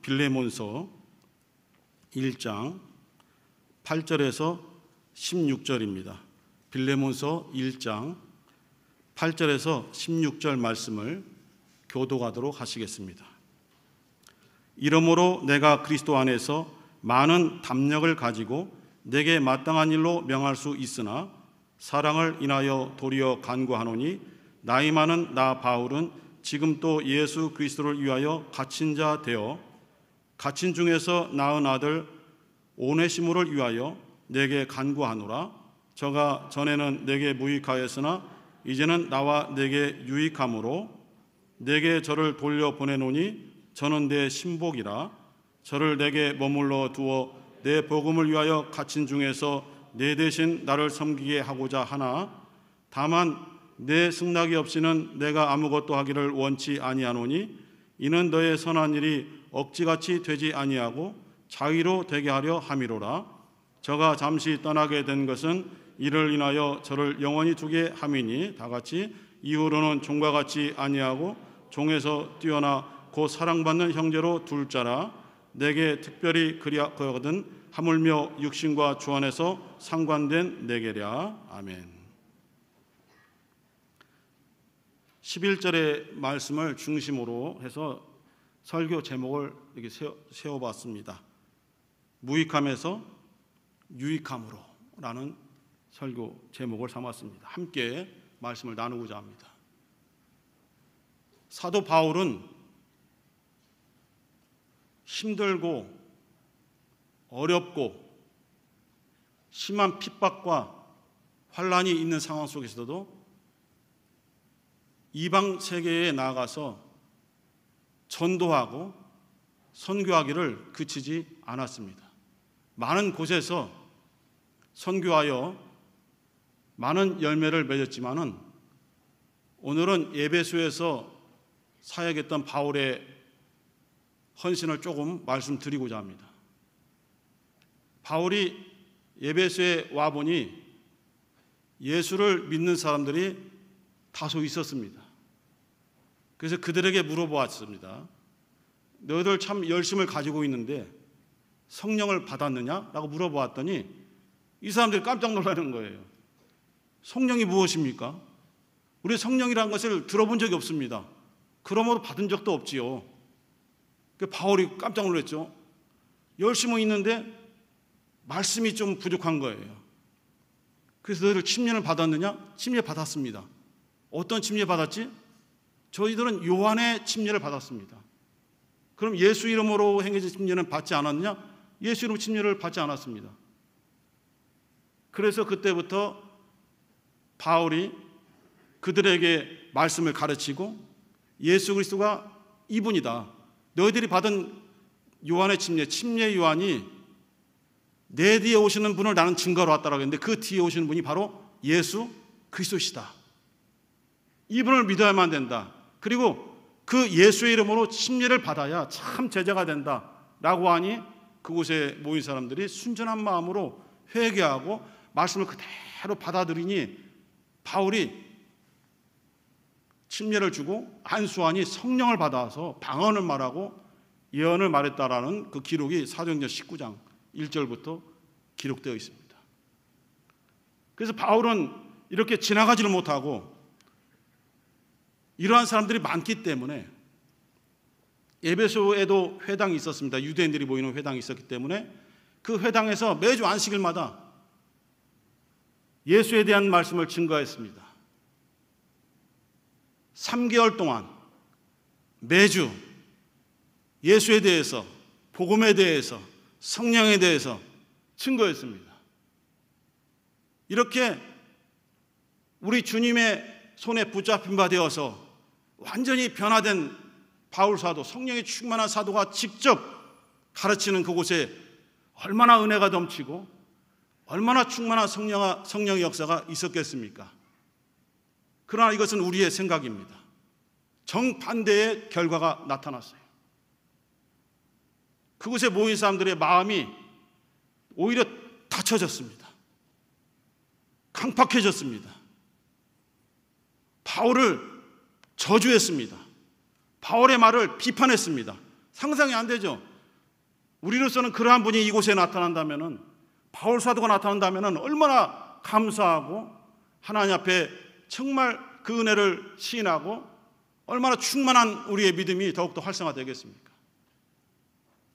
빌레몬서 1장 8절에서 16절입니다. 빌레몬서 1장 8절에서 16절 말씀을 교독하도록 하시겠습니다. 이러므로 내가 그리스도 안에서 많은 담력을 가지고 내게 마땅한 일로 명할 수 있으나 사랑을 인하여 도리어 간구하노니 나이 많은 나 바울은 지금 또 예수 그리스도를 위하여 갇힌 자 되어 갇힌 중에서 낳은 아들 오네시모를 위하여 내게 간구하노라. 저가 전에는 내게 무익하였으나 이제는 나와 내게 유익함으로 내게 저를 돌려보내노니 저는 내 신복이라. 저를 내게 머물러 두어 내 복음을 위하여 갇힌 중에서 내 대신 나를 섬기게 하고자 하나 다만 내 승낙이 없이는 내가 아무것도 하기를 원치 아니하노니 이는 너의 선한 일이 억지같이 되지 아니하고 자의로 되게 하려 함이로라. 저가 잠시 떠나게 된 것은 이를 인하여 저를 영원히 두게 함이니 다같이 이후로는 종과 같이 아니하고 종에서 뛰어나 곧 사랑받는 형제로 둘 자라. 내게 특별히 그리하거든 하물며 육신과 주 안에서 상관된 내게랴. 아멘. 11절의 말씀을 중심으로 해서 설교 제목을 이렇게 세워봤습니다. 무익함에서 유익함으로 라는 설교 제목을 삼았습니다. 함께 말씀을 나누고자 합니다. 사도 바울은 힘들고 어렵고 심한 핍박과 환난이 있는 상황 속에서도 이방 세계에 나아가서 전도하고 선교하기를 그치지 않았습니다. 많은 곳에서 선교하여 많은 열매를 맺었지만은 오늘은 에베소에서 사역했던 바울의 헌신을 조금 말씀드리고자 합니다. 바울이 에베소에 와보니 예수를 믿는 사람들이 다소 있었습니다. 그래서 그들에게 물어보았습니다. 너희들 참 열심을 가지고 있는데 성령을 받았느냐? 라고 물어보았더니 이 사람들이 깜짝 놀라는 거예요. 성령이 무엇입니까? 우리 성령이라는 것을 들어본 적이 없습니다. 그러므로 받은 적도 없지요. 바울이 깜짝 놀랐죠. 열심은 있는데 말씀이 좀 부족한 거예요. 그래서 너희들 침례를 받았느냐? 침례 받았습니다. 어떤 침례 받았지? 저희들은 요한의 침례를 받았습니다. 그럼 예수 이름으로 행해진 침례는 받지 않았느냐? 예수 이름 침례를 받지 않았습니다. 그래서 그때부터 바울이 그들에게 말씀을 가르치고 예수 그리스도가 이분이다. 너희들이 받은 요한의 침례 요한이 내 뒤에 오시는 분을 나는 증거로 왔다라고 했는데 그 뒤에 오시는 분이 바로 예수 그리스도시다. 이분을 믿어야만 된다. 그리고 그 예수의 이름으로 침례를 받아야 참 제자가 된다라고 하니 그곳에 모인 사람들이 순전한 마음으로 회개하고 말씀을 그대로 받아들이니 바울이 침례를 주고 안수하니 성령을 받아서 방언을 말하고 예언을 말했다라는 그 기록이 사도행전 19장 1절부터 기록되어 있습니다. 그래서 바울은 이렇게 지나가지를 못하고 이러한 사람들이 많기 때문에 에베소에도 회당이 있었습니다. 유대인들이 모이는 회당이 있었기 때문에 그 회당에서 매주 안식일마다 예수에 대한 말씀을 증거했습니다. 3개월 동안 매주 예수에 대해서, 복음에 대해서, 성령에 대해서 증거했습니다. 이렇게 우리 주님의 손에 붙잡힌 바 되어서 완전히 변화된 바울 사도, 성령이 충만한 사도가 직접 가르치는 그곳에 얼마나 은혜가 넘치고 얼마나 충만한 성령의 역사가 있었겠습니까? 그러나 이것은 우리의 생각입니다. 정반대의 결과가 나타났어요. 그곳에 모인 사람들의 마음이 오히려 닫혀졌습니다. 강팍해졌습니다. 바울을 저주했습니다. 바울의 말을 비판했습니다. 상상이 안 되죠? 우리로서는 그러한 분이 이곳에 나타난다면은, 바울 사도가 나타난다면은 얼마나 감사하고 하나님 앞에 정말 그 은혜를 시인하고 얼마나 충만한 우리의 믿음이 더욱더 활성화되겠습니까?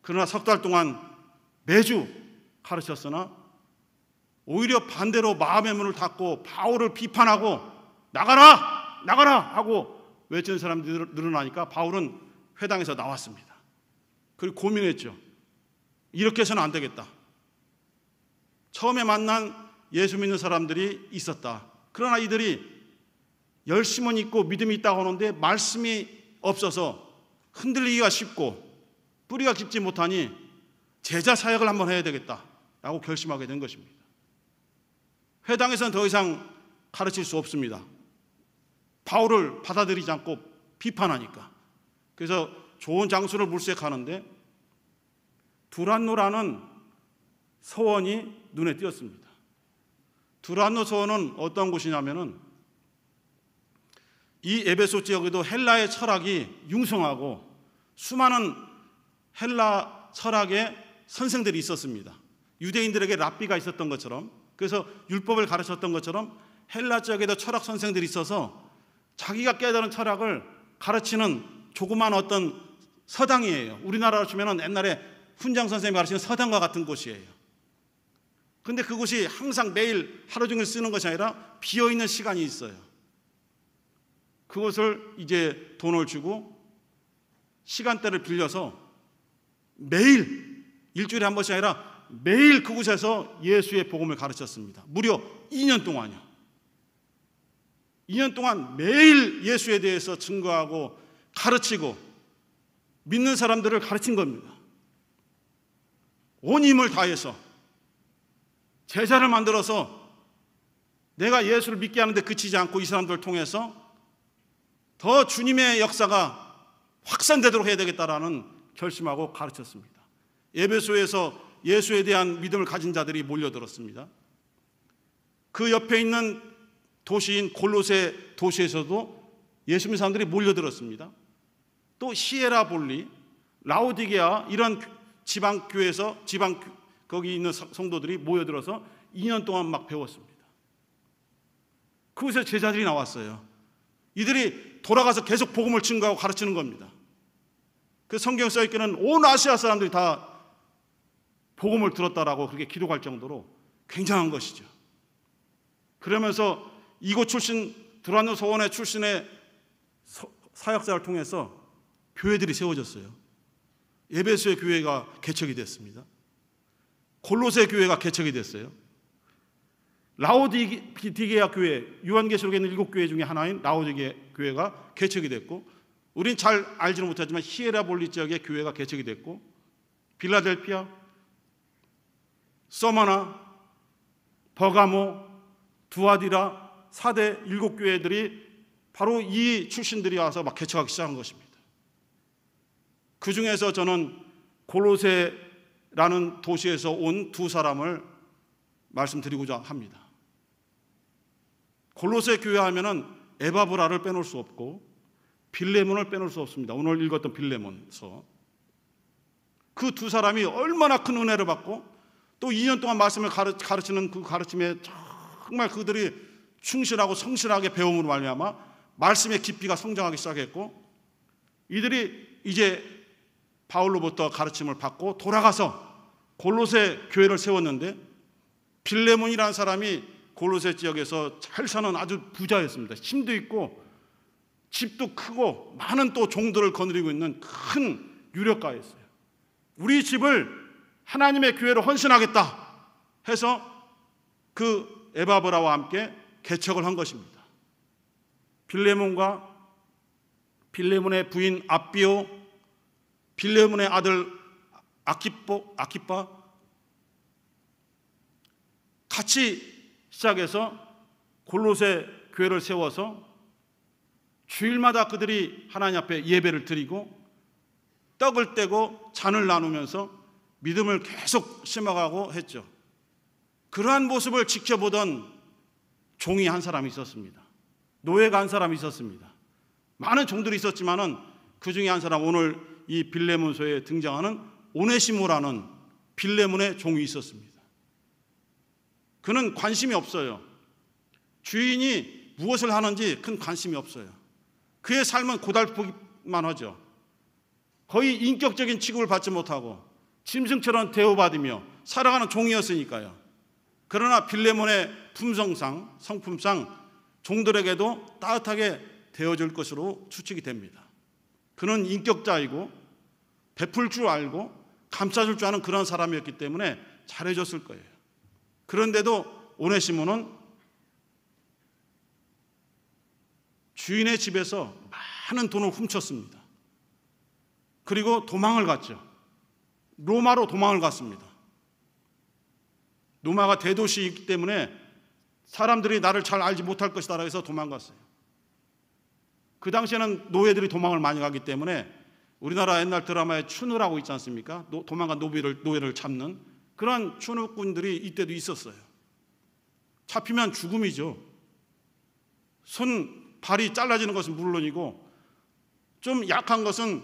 그러나 석 달 동안 매주 가르쳤으나 오히려 반대로 마음의 문을 닫고 바울을 비판하고 나가라! 나가라! 하고 외치는 사람들이 늘어나니까 바울은 회당에서 나왔습니다. 그리고 고민했죠. 이렇게 해서는 안 되겠다. 처음에 만난 예수 믿는 사람들이 있었다. 그러나 이들이 열심은 있고 믿음이 있다고 하는데 말씀이 없어서 흔들리기가 쉽고 뿌리가 깊지 못하니 제자 사역을 한번 해야 되겠다라고 결심하게 된 것입니다. 회당에서는 더 이상 가르칠 수 없습니다. 바울을 받아들이지 않고 비판하니까. 그래서 좋은 장소를 물색하는데 두란노라는 서원이 눈에 띄었습니다. 두란노 서원은 어떤 곳이냐면은 이 에베소 지역에도 헬라의 철학이 융성하고 수많은 헬라 철학의 선생들이 있었습니다. 유대인들에게 랍비가 있었던 것처럼, 그래서 율법을 가르쳤던 것처럼 헬라 지역에도 철학 선생들이 있어서 자기가 깨달은 철학을 가르치는 조그만 어떤 서당이에요. 우리나라로 치면 옛날에 훈장 선생님이 가르치는 서당과 같은 곳이에요. 근데 그곳이 항상 매일 하루 종일 쓰는 것이 아니라 비어있는 시간이 있어요. 그것을 이제 돈을 주고 시간대를 빌려서 매일, 일주일에 한 번씩 아니라 매일 그곳에서 예수의 복음을 가르쳤습니다. 무려 2년 동안요. 2년 동안 매일 예수에 대해서 증거하고 가르치고 믿는 사람들을 가르친 겁니다. 온 힘을 다해서 제자를 만들어서 내가 예수를 믿게 하는데 그치지 않고 이 사람들을 통해서 더 주님의 역사가 확산되도록 해야 되겠다라는 결심하고 가르쳤습니다. 에베소에서 예수에 대한 믿음을 가진 자들이 몰려들었습니다. 그 옆에 있는 도시인 골로새 도시에서도 예수 믿는 사람들이 몰려들었습니다. 또 히에라볼리, 라오디게아 이런 지방 교회에서 거기 있는 성도들이 모여들어서 2년 동안 막 배웠습니다. 그곳에 제자들이 나왔어요. 이들이 돌아가서 계속 복음을 증거하고 가르치는 겁니다. 그 성경에 써있기는 온 아시아 사람들이 다 복음을 들었다라고 그렇게 기록할 정도로 굉장한 것이죠. 그러면서 이곳 출신 두란노 서원의 출신의 사역자를 통해서 교회들이 세워졌어요. 에베소의 교회가 개척이 됐습니다. 골로새 교회가 개척이 됐어요. 라오디게아 교회, 요한계시록에 있는 7교회 중에 하나인 라오디게아 교회가 개척이 됐고, 우린 잘 알지는 못하지만 히에라볼리 지역의 교회가 개척이 됐고, 빌라델피아, 서머나, 버가모, 두아디라, 사대 7교회들이 바로 이 출신들이 와서 막 개척하기 시작한 것입니다. 그 중에서 저는 골로새라는 도시에서 온 두 사람을 말씀드리고자 합니다. 골로새 교회 하면은 에바브라를 빼놓을 수 없고 빌레몬을 빼놓을 수 없습니다. 오늘 읽었던 빌레몬서. 그 두 사람이 얼마나 큰 은혜를 받고 또 2년 동안 말씀을 가르치는 그 가르침에 정말 그들이 충실하고 성실하게 배움으로 말미암아 말씀의 깊이가 성장하기 시작했고, 이들이 이제 바울로부터 가르침을 받고 돌아가서 골로새 교회를 세웠는데, 빌레몬이라는 사람이 골로새 지역에서 잘 사는 아주 부자였습니다. 힘도 있고 집도 크고 많은 또 종들을 거느리고 있는 큰 유력가였어요. 우리 집을 하나님의 교회로 헌신하겠다 해서 그 에바브라와 함께 개척을 한 것입니다. 빌레몬과 빌레몬의 부인 아비오, 빌레몬의 아들 아키빠 같이 시작해서 골로새 교회를 세워서 주일마다 그들이 하나님 앞에 예배를 드리고 떡을 떼고 잔을 나누면서 믿음을 계속 심어가고 했죠. 그러한 모습을 지켜보던 종이 한 사람이 있었습니다. 노예가 한 사람이 있었습니다. 많은 종들이 있었지만은 그 중에 한 사람, 오늘 이 빌레몬서에 등장하는 오네시모라는 빌레몬의 종이 있었습니다. 그는 관심이 없어요. 주인이 무엇을 하는지 큰 관심이 없어요. 그의 삶은 고달프기만 하죠. 거의 인격적인 취급을 받지 못하고 짐승처럼 대우받으며 살아가는 종이었으니까요. 그러나 빌레몬의 품성상, 성품상 종들에게도 따뜻하게 대어줄 것으로 추측이 됩니다. 그는 인격자이고 베풀 줄 알고 감싸줄 줄 아는 그런 사람이었기 때문에 잘해줬을 거예요. 그런데도 오네시모는 주인의 집에서 많은 돈을 훔쳤습니다. 그리고 도망을 갔죠. 로마로 도망을 갔습니다. 로마가 대도시이기 때문에 사람들이 나를 잘 알지 못할 것이다 해서 도망갔어요. 그 당시에는 노예들이 도망을 많이 가기 때문에 우리나라 옛날 드라마에 추누라고 있지 않습니까? 도망간 노예를 잡는 그런 추누꾼들이 이때도 있었어요. 잡히면 죽음이죠. 손, 발이 잘라지는 것은 물론이고 좀 약한 것은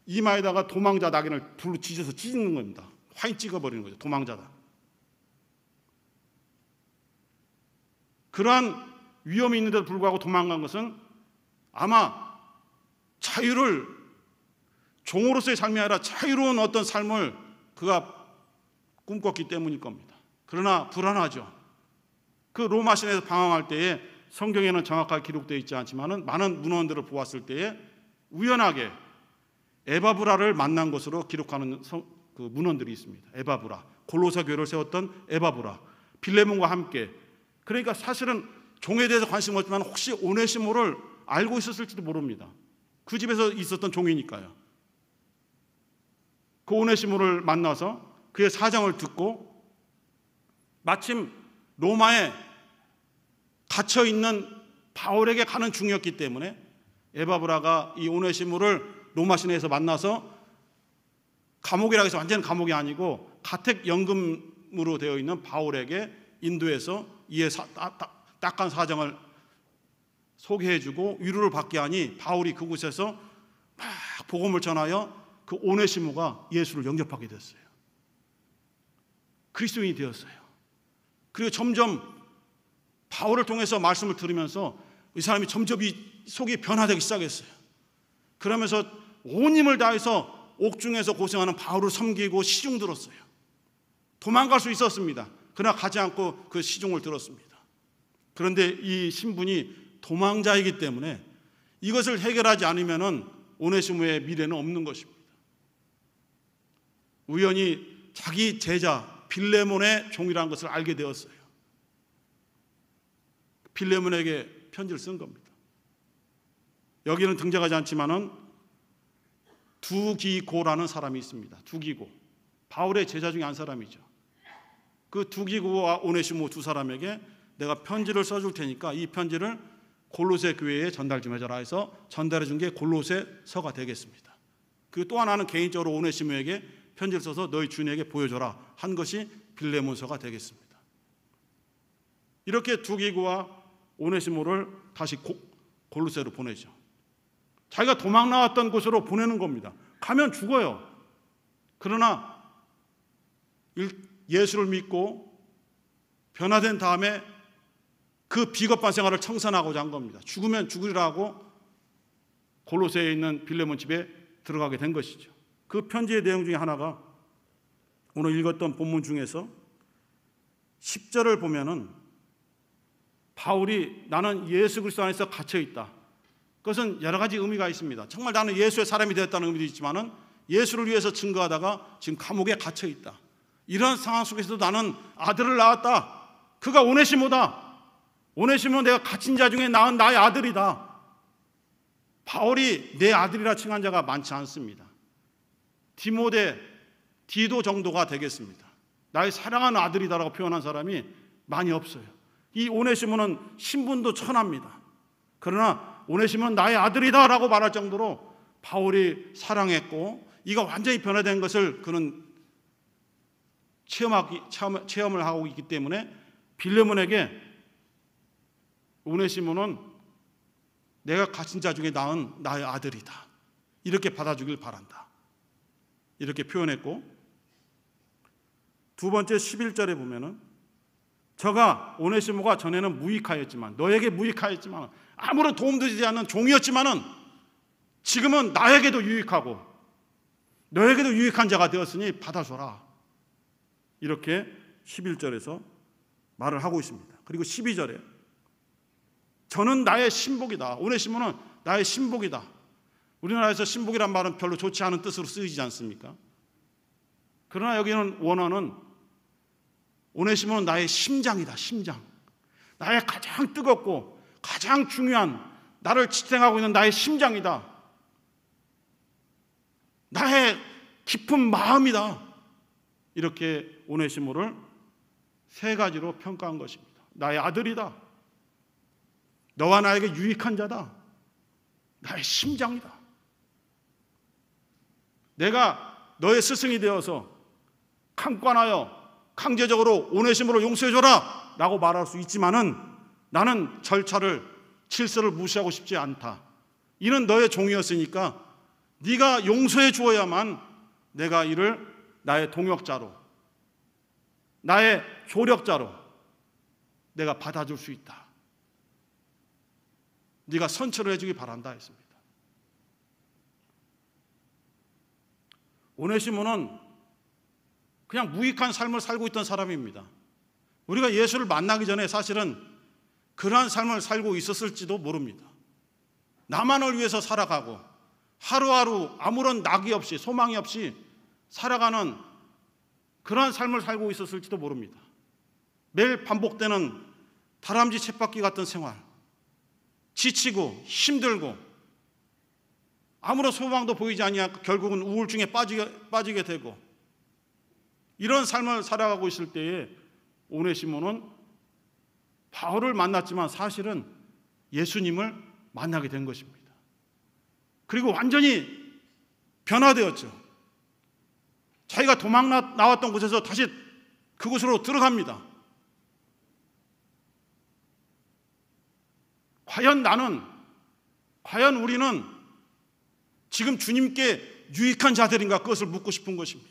이마에다가 도망자 낙인을 불로 찢어서 찢는 겁니다. 화인 찍어버리는 거죠. 도망자다. 그러한 위험이 있는데도 불구하고 도망간 것은 아마 자유를, 종으로서의 삶이 아니라 자유로운 어떤 삶을 그가 꿈꿨기 때문일 겁니다. 그러나 불안하죠. 그 로마 시내에서 방황할 때에 성경에는 정확하게 기록되어 있지 않지만 많은 문헌들을 보았을 때에 우연하게 에바브라를 만난 것으로 기록하는 그 문헌들이 있습니다. 에바브라, 골로새 교회를 세웠던 에바브라, 빌레몬과 함께. 그러니까 사실은 종에 대해서 관심이 없지만 혹시 오네시모를 알고 있었을지도 모릅니다. 그 집에서 있었던 종이니까요. 그 오네시모를 만나서 그의 사정을 듣고 마침 로마에 갇혀있는 바울에게 가는 중이었기 때문에 에바브라가 이 오네시모를 로마 시내에서 만나서 감옥이라고 해서 완전 감옥이 아니고 가택연금으로 되어 있는 바울에게 인도해서 이에 딱한 사정을 소개해주고 위로를 받게 하니 바울이 그곳에서 막 복음을 전하여 그 오네시모가 예수를 영접하게 됐어요. 그리스도인이 되었어요. 그리고 점점 바울을 통해서 말씀을 들으면서 이 사람이 점점 이 속이 변화되기 시작했어요. 그러면서 온 힘을 다해서 옥중에서 고생하는 바울을 섬기고 시중 들었어요. 도망갈 수 있었습니다. 그러나 가지 않고 그 시중을 들었습니다. 그런데 이 신분이 도망자이기 때문에 이것을 해결하지 않으면 오네시모의 미래는 없는 것입니다. 우연히 자기 제자 빌레몬의 종이라는 것을 알게 되었어요. 빌레몬에게 편지를 쓴 겁니다. 여기는 등장하지 않지만은 두기고라는 사람이 있습니다. 두기고, 바울의 제자 중에 한 사람이죠. 그 두기고와 오네시모 두 사람에게 내가 편지를 써줄 테니까 이 편지를 골로새 교회에 전달 좀 해줘라 해서 전달해 준 게 골로새서가 되겠습니다. 그리고 또 하나는 개인적으로 오네시모에게 편지를 써서 너희 주인에게 보여줘라 한 것이 빌레몬서가 되겠습니다. 이렇게 두기고와 오네시모를 다시 골로새로 보내죠. 자기가 도망 나왔던 곳으로 보내는 겁니다. 가면 죽어요. 그러나 예수를 믿고 변화된 다음에 그 비겁한 생활을 청산하고자 한 겁니다. 죽으면 죽으리라고 골로새에 있는 빌레몬 집에 들어가게 된 것이죠. 그 편지의 내용 중에 하나가 오늘 읽었던 본문 중에서 10절을 보면은 바울이 나는 예수 그리스도 안에서 갇혀 있다. 그것은 여러 가지 의미가 있습니다. 정말 나는 예수의 사람이 되었다는 의미도 있지만은 예수를 위해서 증거하다가 지금 감옥에 갇혀 있다. 이런 상황 속에서도 나는 아들을 낳았다. 그가 오네시모다. 오네시모 내가 갇힌 자 중에 낳은 나의 아들이다. 바울이 내 아들이라 칭한 자가 많지 않습니다. 디모데, 디도 정도가 되겠습니다. 나의 사랑하는 아들이다라고 표현한 사람이 많이 없어요. 이 오네시모는 신분도 천합니다. 그러나 오네시모는 나의 아들이다라고 말할 정도로 바울이 사랑했고 이가 완전히 변화된 것을 그는 체험을 하고 있기 때문에 빌레몬에게 오네시모는 내가 갇힌 자 중에 낳은 나의 아들이다. 이렇게 받아주길 바란다. 이렇게 표현했고, 두 번째 11절에 보면은 저가 오네시모가 전에는 무익하였지만, 너에게 무익하였지만, 아무런 도움도 되지 않는 종이었지만은 지금은 나에게도 유익하고 너에게도 유익한 자가 되었으니 받아줘라. 이렇게 11절에서 말을 하고 있습니다. 그리고 12절에 저는 나의 신복이다. 오네시모는 나의 신복이다. 우리나라에서 신복이란 말은 별로 좋지 않은 뜻으로 쓰이지 않습니까? 그러나 여기는 원어는 오네시모는 나의 심장이다. 심장. 나의 가장 뜨겁고 가장 중요한, 나를 지탱하고 있는 나의 심장이다. 나의 깊은 마음이다. 이렇게 오네시모를 세 가지로 평가한 것입니다. 나의 아들이다. 너와 나에게 유익한 자다. 나의 심장이다. 내가 너의 스승이 되어서 강권하여 강제적으로 오네시모를 용서해줘라 라고 말할 수 있지만은 나는 절차를, 질서를 무시하고 싶지 않다. 이는 너의 종이었으니까 네가 용서해 주어야만 내가 이를 나의 동역자로, 나의 조력자로 내가 받아줄 수 있다. 네가 선처를 해주기 바란다 했습니다. 오네시모는 그냥 무익한 삶을 살고 있던 사람입니다. 우리가 예수를 만나기 전에 사실은 그러한 삶을 살고 있었을지도 모릅니다. 나만을 위해서 살아가고 하루하루 아무런 낙이 없이, 소망이 없이 살아가는 그러한 삶을 살고 있었을지도 모릅니다. 매일 반복되는 다람쥐 쳇바퀴 같은 생활, 지치고 힘들고 아무런 소망도 보이지 아니하고 결국은 우울증에 빠지게 되고, 이런 삶을 살아가고 있을 때에 오네시모는 바울을 만났지만 사실은 예수님을 만나게 된 것입니다. 그리고 완전히 변화되었죠. 자기가 도망 나왔던 곳에서 다시 그곳으로 들어갑니다. 과연 우리는 지금 주님께 유익한 자들인가, 그것을 묻고 싶은 것입니다.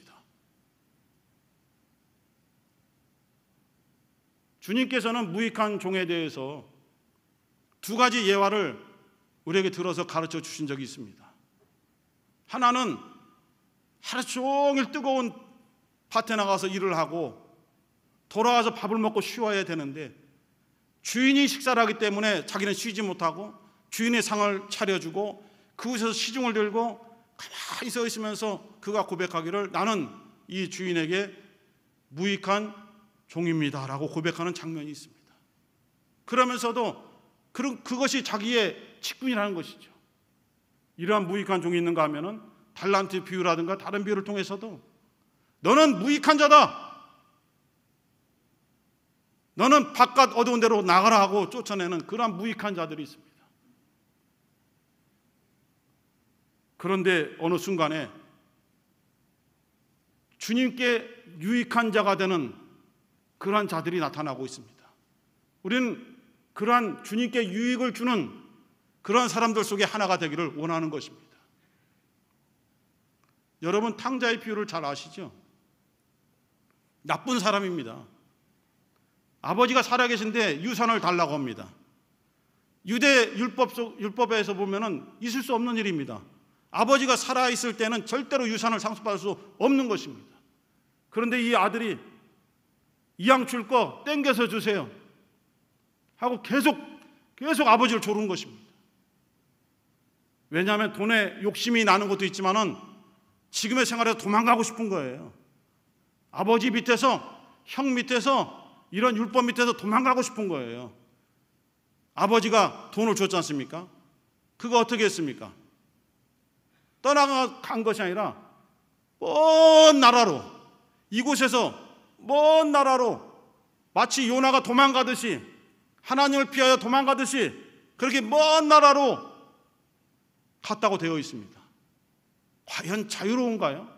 주님께서는 무익한 종에 대해서 두 가지 예화를 우리에게 들어서 가르쳐 주신 적이 있습니다. 하나는 하루 종일 뜨거운 밭에 나가서 일을 하고 돌아와서 밥을 먹고 쉬어야 되는데 주인이 식사를 하기 때문에 자기는 쉬지 못하고 주인의 상을 차려주고 그곳에서 시중을 들고 가만히 서 있으면서 그가 고백하기를 나는 이 주인에게 무익한 종입니다 라고 고백하는 장면이 있습니다. 그러면서도 그것이 자기의 직분이라는 것이죠. 이러한 무익한 종이 있는가 하면은 달란트 비유라든가 다른 비유를 통해서도 너는 무익한 자다, 너는 바깥 어두운 데로 나가라 하고 쫓아내는 그러한 무익한 자들이 있습니다. 그런데 어느 순간에 주님께 유익한 자가 되는 그러한 자들이 나타나고 있습니다. 우리는 그러한 주님께 유익을 주는 그러한 사람들 속에 하나가 되기를 원하는 것입니다. 여러분, 탕자의 비유를 잘 아시죠? 나쁜 사람입니다. 아버지가 살아계신데 유산을 달라고 합니다. 유대 율법에서 보면은 있을 수 없는 일입니다. 아버지가 살아있을 때는 절대로 유산을 상속받을 수 없는 것입니다. 그런데 이 아들이 이양 줄 거 땡겨서 주세요 하고 계속 아버지를 조른 것입니다. 왜냐하면 돈에 욕심이 나는 것도 있지만은 지금의 생활에서 도망가고 싶은 거예요. 아버지 밑에서, 형 밑에서, 이런 율법 밑에서 도망가고 싶은 거예요. 아버지가 돈을 줬지 않습니까? 그거 어떻게 했습니까? 떠나간 것이 아니라 먼 나라로, 이곳에서 먼 나라로 마치 요나가 도망가듯이, 하나님을 피하여 도망가듯이 그렇게 먼 나라로 갔다고 되어 있습니다. 과연 자유로운가요?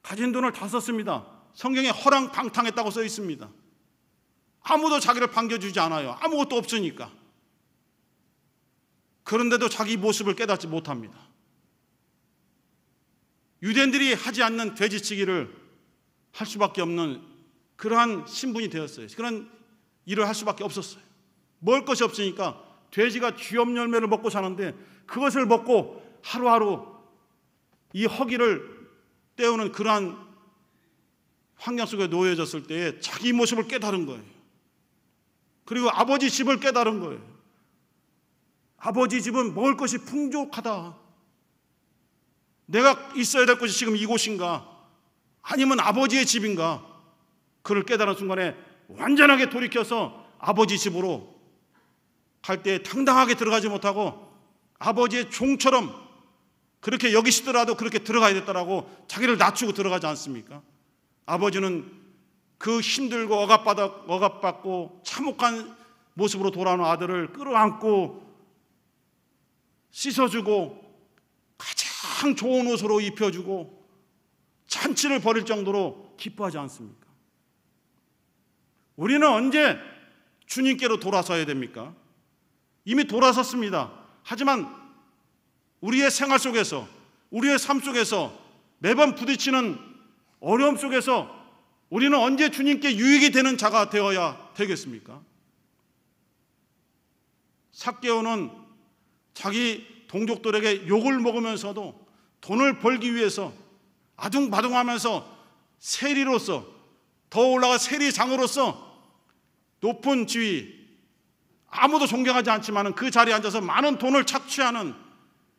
가진 돈을 다 썼습니다. 성경에 허랑방탕했다고 써 있습니다. 아무도 자기를 반겨주지 않아요. 아무것도 없으니까. 그런데도 자기 모습을 깨닫지 못합니다. 유대인들이 하지 않는 돼지치기를 할 수밖에 없는 그러한 신분이 되었어요. 그런 일을 할 수밖에 없었어요. 먹을 것이 없으니까 돼지가 쥐염 열매를 먹고 사는데 그것을 먹고 하루하루 이 허기를 때우는 그러한 환경 속에 놓여졌을 때에 자기 모습을 깨달은 거예요. 그리고 아버지 집을 깨달은 거예요. 아버지 집은 먹을 것이 풍족하다. 내가 있어야 될 곳이 지금 이곳인가? 아니면 아버지의 집인가? 그를 깨달은 순간에 완전하게 돌이켜서 아버지 집으로 갈 때 당당하게 들어가지 못하고 아버지의 종처럼 그렇게 여기시더라도 그렇게 들어가야 됐다라고 자기를 낮추고 들어가지 않습니까? 아버지는 그 힘들고 억압받고 참혹한 모습으로 돌아오는 아들을 끌어안고 씻어주고 가장 좋은 옷으로 입혀주고 잔치를 벌일 정도로 기뻐하지 않습니까? 우리는 언제 주님께로 돌아서야 됩니까? 이미 돌아섰습니다. 하지만 우리의 생활 속에서, 우리의 삶 속에서 매번 부딪히는 어려움 속에서 우리는 언제 주님께 유익이 되는 자가 되어야 되겠습니까? 삭개오는 자기 동족들에게 욕을 먹으면서도 돈을 벌기 위해서 아둥바둥하면서 세리로서, 더 올라가 세리장으로서 높은 지위, 아무도 존경하지 않지만 그 자리에 앉아서 많은 돈을 착취하는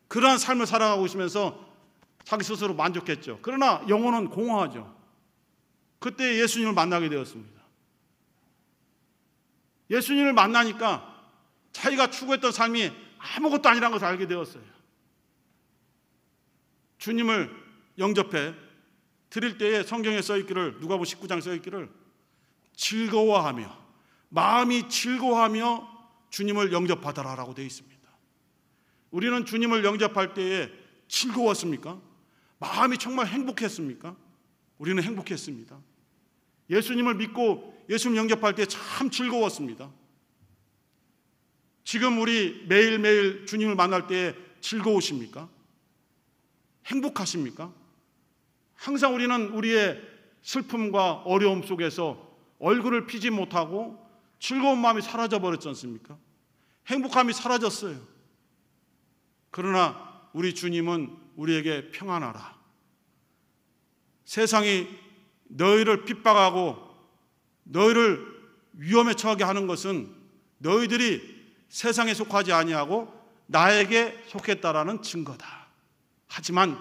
그러한 삶을 살아가고 있으면서 자기 스스로 만족했죠. 그러나 영혼은 공허하죠. 그때 예수님을 만나게 되었습니다. 예수님을 만나니까 자기가 추구했던 삶이 아무것도 아니라는 것을 알게 되었어요. 주님을 영접해 드릴 때에 성경에 써있기를, 누가복음 19장에 써있기를 즐거워하며, 마음이 즐거워하며 주님을 영접하더라라고 되어 있습니다. 우리는 주님을 영접할 때에 즐거웠습니까? 마음이 정말 행복했습니까? 우리는 행복했습니다. 예수님을 믿고 예수님 영접할 때 참 즐거웠습니다. 지금 우리 매일매일 주님을 만날 때 즐거우십니까? 행복하십니까? 항상 우리는 우리의 슬픔과 어려움 속에서 얼굴을 피지 못하고 즐거운 마음이 사라져버렸지 않습니까? 행복함이 사라졌어요. 그러나 우리 주님은 우리에게 평안하라. 세상이 너희를 핍박하고 너희를 위험에 처하게 하는 것은 너희들이 세상에 속하지 아니하고 나에게 속했다라는 증거다. 하지만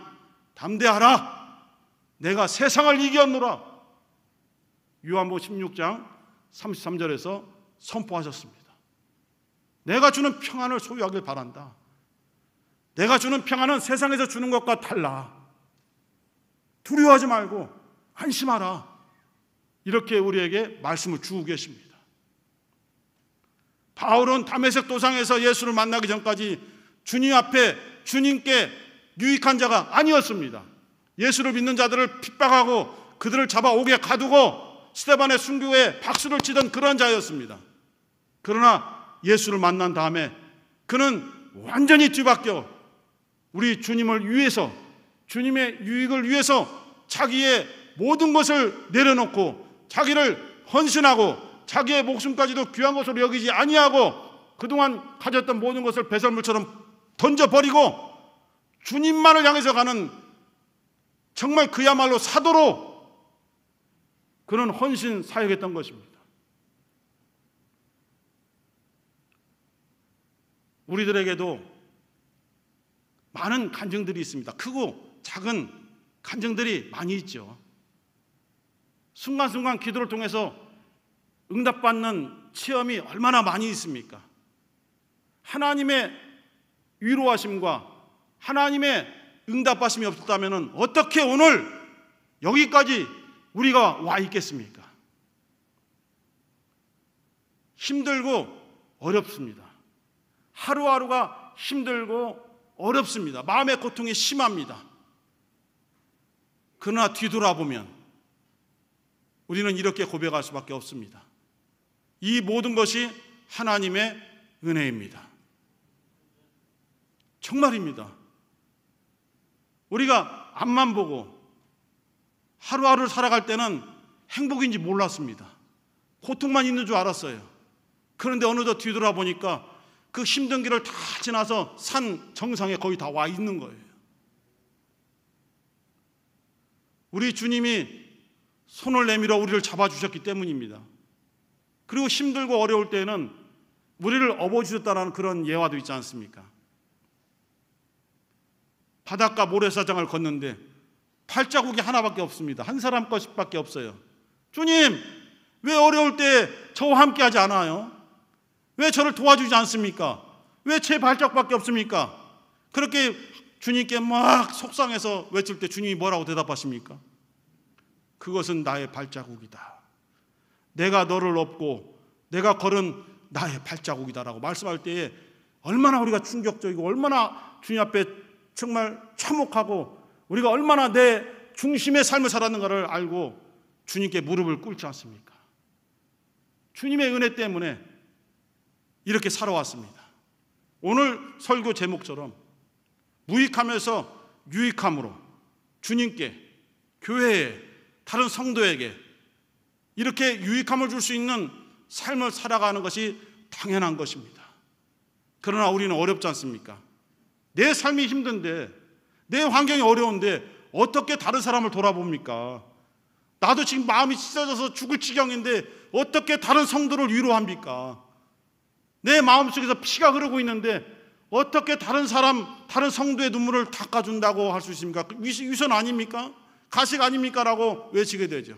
담대하라. 내가 세상을 이겼노라. 요한복음 16장 33절에서 선포하셨습니다. 내가 주는 평안을 소유하길 바란다. 내가 주는 평안은 세상에서 주는 것과 달라. 두려워하지 말고 안심하라. 이렇게 우리에게 말씀을 주고 계십니다. 바울은 다메섹 도상에서 예수를 만나기 전까지 주님 앞에 주님께 유익한 자가 아니었습니다. 예수를 믿는 자들을 핍박하고 그들을 잡아 옥에 가두고 스데반의 순교에 박수를 치던 그런 자였습니다. 그러나 예수를 만난 다음에 그는 완전히 뒤바뀌어 우리 주님을 위해서, 주님의 유익을 위해서 자기의 모든 것을 내려놓고 자기를 헌신하고 자기의 목숨까지도 귀한 것으로 여기지 아니하고 그동안 가졌던 모든 것을 배설물처럼 던져버리고 주님만을 향해서 가는 정말 그야말로 사도로 그는 헌신 사역했던 것입니다. 우리들에게도 많은 간증들이 있습니다. 크고 작은 간증들이 많이 있죠. 순간순간 기도를 통해서 응답받는 체험이 얼마나 많이 있습니까? 하나님의 위로하심과 하나님의 응답하심이 없었다면 어떻게 오늘 여기까지 우리가 와 있겠습니까? 힘들고 어렵습니다. 하루하루가 힘들고 어렵습니다. 마음의 고통이 심합니다. 그러나 뒤돌아보면 우리는 이렇게 고백할 수밖에 없습니다. 이 모든 것이 하나님의 은혜입니다. 정말입니다. 우리가 앞만 보고 하루하루를 살아갈 때는 행복인지 몰랐습니다. 고통만 있는 줄 알았어요. 그런데 어느덧 뒤돌아보니까 그 힘든 길을 다 지나서 산 정상에 거의 다 와 있는 거예요. 우리 주님이 손을 내밀어 우리를 잡아주셨기 때문입니다. 그리고 힘들고 어려울 때는 우리를 업어주셨다는 그런 예화도 있지 않습니까? 바닷가 모래사장을 걷는데 발자국이 하나밖에 없습니다. 한 사람 것밖에 없어요. 주님, 왜 어려울 때 저와 함께 하지 않아요? 왜 저를 도와주지 않습니까? 왜 제 발자국밖에 없습니까? 그렇게 주님께 막 속상해서 외칠 때 주님이 뭐라고 대답하십니까? 그것은 나의 발자국이다. 내가 너를 업고 내가 걸은 나의 발자국이다라고 말씀할 때에 얼마나 우리가 충격적이고 얼마나 주님 앞에 정말 참혹하고 우리가 얼마나 내 중심의 삶을 살았는가를 알고 주님께 무릎을 꿇지 않습니까? 주님의 은혜 때문에 이렇게 살아왔습니다. 오늘 설교 제목처럼 무익하면서 유익함으로 주님께, 교회에, 다른 성도에게 이렇게 유익함을 줄 수 있는 삶을 살아가는 것이 당연한 것입니다. 그러나 우리는 어렵지 않습니까? 내 삶이 힘든데, 내 환경이 어려운데 어떻게 다른 사람을 돌아봅니까? 나도 지금 마음이 찢어져서 죽을 지경인데 어떻게 다른 성도를 위로합니까? 내 마음속에서 피가 흐르고 있는데 어떻게 다른 사람, 다른 성도의 눈물을 닦아준다고 할 수 있습니까? 위선 아닙니까? 가식 아닙니까? 라고 외치게 되죠.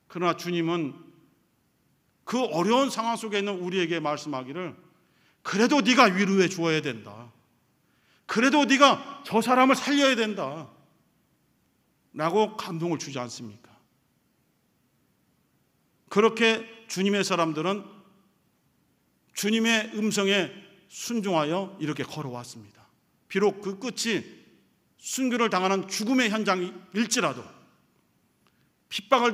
그러나 주님은 그 어려운 상황 속에 있는 우리에게 말씀하기를 그래도 네가 위로해 주어야 된다. 그래도 네가 저 사람을 살려야 된다. 라고 감동을 주지 않습니까? 그렇게 주님의 사람들은 주님의 음성에 순종하여 이렇게 걸어왔습니다. 비록 그 끝이 순교를 당하는 죽음의 현장일지라도, 핍박을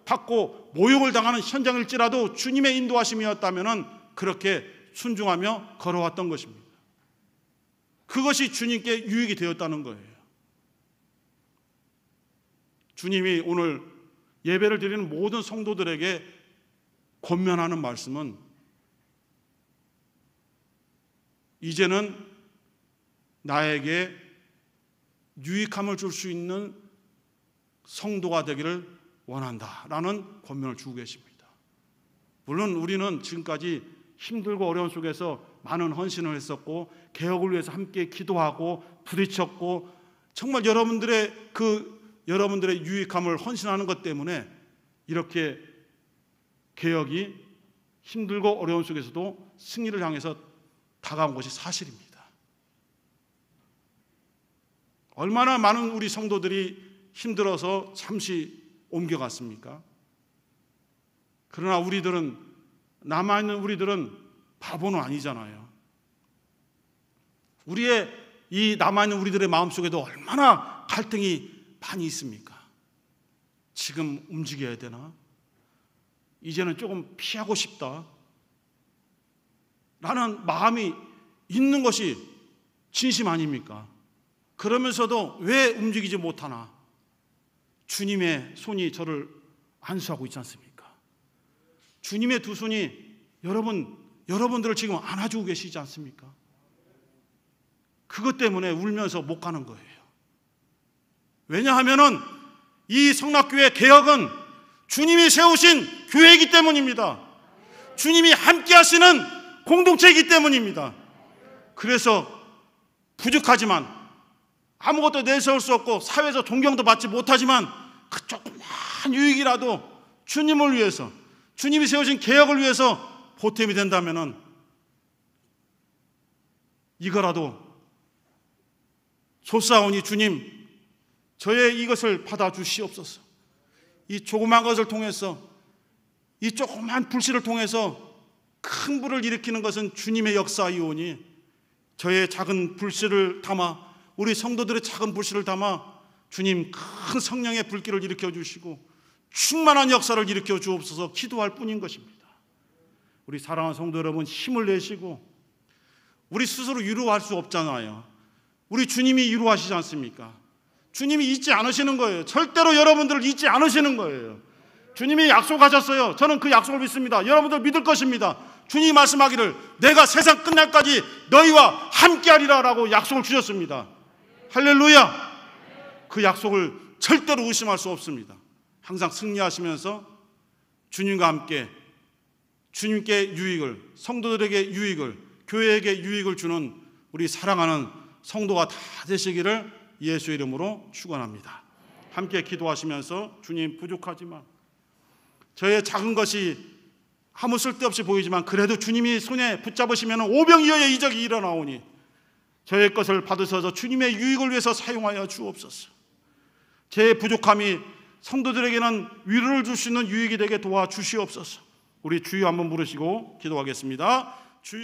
받고 모욕을 당하는 현장일지라도 주님의 인도하심이었다면 그렇게 순종하며 걸어왔던 것입니다. 그것이 주님께 유익이 되었다는 거예요. 주님이 오늘 예배를 드리는 모든 성도들에게 권면하는 말씀은 이제는 나에게 유익함을 줄 수 있는 성도가 되기를 원한다라는 권면을 주고 계십니다. 물론 우리는 지금까지 힘들고 어려운 속에서 많은 헌신을 했었고 개혁을 위해서 함께 기도하고 부딪혔고 정말 여러분들의 유익함을 헌신하는 것 때문에 이렇게 개혁이 힘들고 어려운 속에서도 승리를 향해서 다가온 것이 사실입니다. 얼마나 많은 우리 성도들이 힘들어서 잠시 옮겨갔습니까? 그러나 남아있는 우리들은 바보는 아니잖아요. 우리의 이 남아있는 우리들의 마음속에도 얼마나 갈등이 많이 있습니까? 지금 움직여야 되나? 이제는 조금 피하고 싶다 라는 마음이 있는 것이 진심 아닙니까? 그러면서도 왜 움직이지 못하나? 주님의 손이 저를 안수하고 있지 않습니까? 주님의 두 손이 여러분들을 지금 안아주고 계시지 않습니까? 그것 때문에 울면서 못 가는 거예요. 왜냐하면은 이 성락교회 개혁은 주님이 세우신 교회이기 때문입니다. 주님이 함께 하시는 공동체이기 때문입니다. 그래서 부족하지만 아무것도 내세울 수 없고 사회에서 존경도 받지 못하지만 그 조그만 유익이라도 주님을 위해서, 주님이 세우신 개혁을 위해서 보탬이 된다면은 이거라도 솟사오니 주님, 저의 이것을 받아주시옵소서. 이 조그만 것을 통해서, 이 조그만 불씨를 통해서 큰 불을 일으키는 것은 주님의 역사이오니 저의 작은 불씨를 담아, 우리 성도들의 작은 불씨를 담아 주님 큰 성령의 불길을 일으켜 주시고 충만한 역사를 일으켜 주옵소서 기도할 뿐인 것입니다. 우리 사랑하는 성도 여러분, 힘을 내시고, 우리 스스로 위로할 수 없잖아요. 우리 주님이 위로하시지 않습니까? 주님이 잊지 않으시는 거예요. 절대로 여러분들을 잊지 않으시는 거예요. 주님이 약속하셨어요. 저는 그 약속을 믿습니다. 여러분들 믿을 것입니다. 주님이 말씀하기를 내가 세상 끝날까지 너희와 함께하리라 라고 약속을 주셨습니다. 할렐루야. 그 약속을 절대로 의심할 수 없습니다. 항상 승리하시면서 주님과 함께 주님께 유익을, 성도들에게 유익을, 교회에게 유익을 주는 우리 사랑하는 성도가 다 되시기를 예수의 이름으로 축원합니다. 함께 기도하시면서 주님, 부족하지만 저의 작은 것이 아무 쓸데없이 보이지만 그래도 주님이 손에 붙잡으시면 오병이어의 이적이 일어나오니 저의 것을 받으셔서 주님의 유익을 위해서 사용하여 주옵소서. 제 부족함이 성도들에게는 위로를 줄 수 있는 유익이 되게 도와주시옵소서. 우리 주여 한번 부르시고 기도하겠습니다. 주여.